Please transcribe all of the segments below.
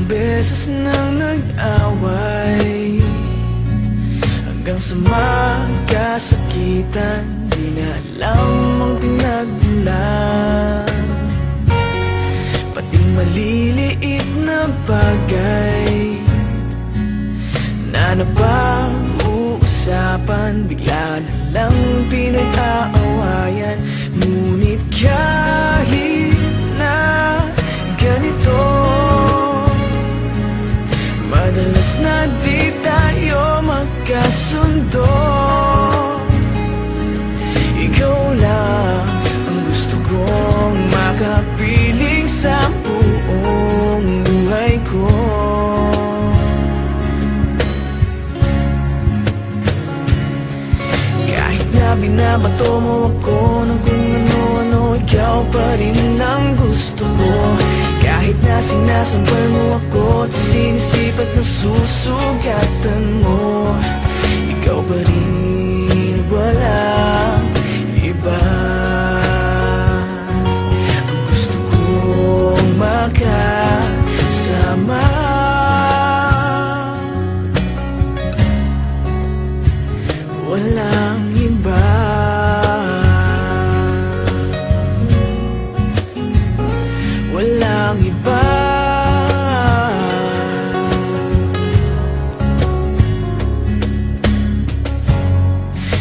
beses nang nag-away, hanggang sa magkasakitan, di na alam ang pinagmulan. Pati maliliit na bagay na napag-uusapan, bigla na lang pinag-aawayan. Ngunit kahit na ganito, madalas na di tayo magkasundo. Ikaw lang ang gusto kong makapiling sa buong buhay ko. Kahit na binabato mo ako ng kung ano-ano, ikaw pa rin ang gusto ko. Kahit na sinasampal mo ako at sinisipat na susugatan mo, ikaw pa rin, walang iba. Ang gusto kong makasama, walang iba. Walang iba.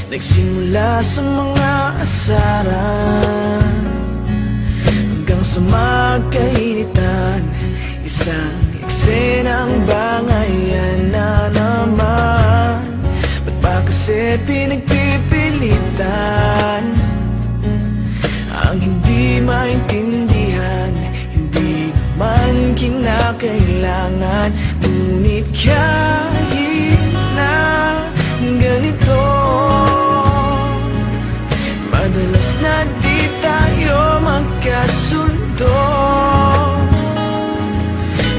Nagsimula sa mga asaran hanggang sa magkainitan, isang eksenang bangayan na naman. Ba't ba kasi pinagpipilitan ang hindi maintindihan? Hindi naman kinakailangan. Ngunit kahit na ganito, madalas na di tayo magkasundo.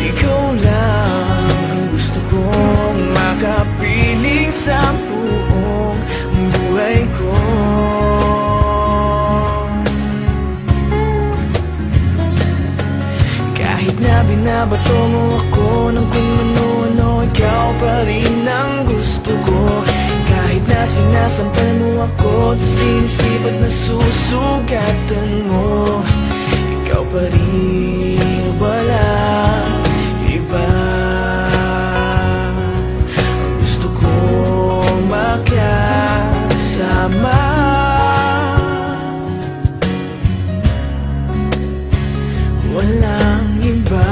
Ikaw lang ang gusto kong makapiling sa buong buhay ko. Kahit na binabato mo ako ng kung ano-ano, ikaw pa rin ang gusto ko. Kahit na sinasampal mo ako at sinisipat na susugatan mo, ikaw pa rin, walang iba. Ang gusto kong makasama, walang iba.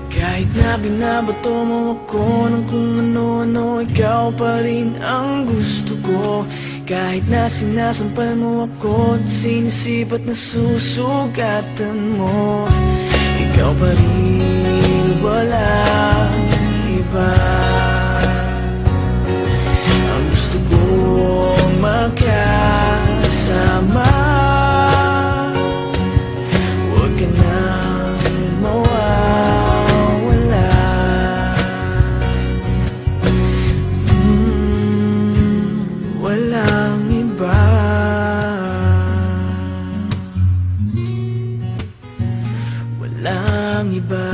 Kahit na binabato mo ako ng kung ano-ano, ikaw pa rin ang gusto ko. Kahit na sinasampal mo ako at sinisipat na susugatan mo, ikaw pa rin, walang iba. Ang gusto kong makasama, huwag ka nang mawawala. Walang iba. Walang iba.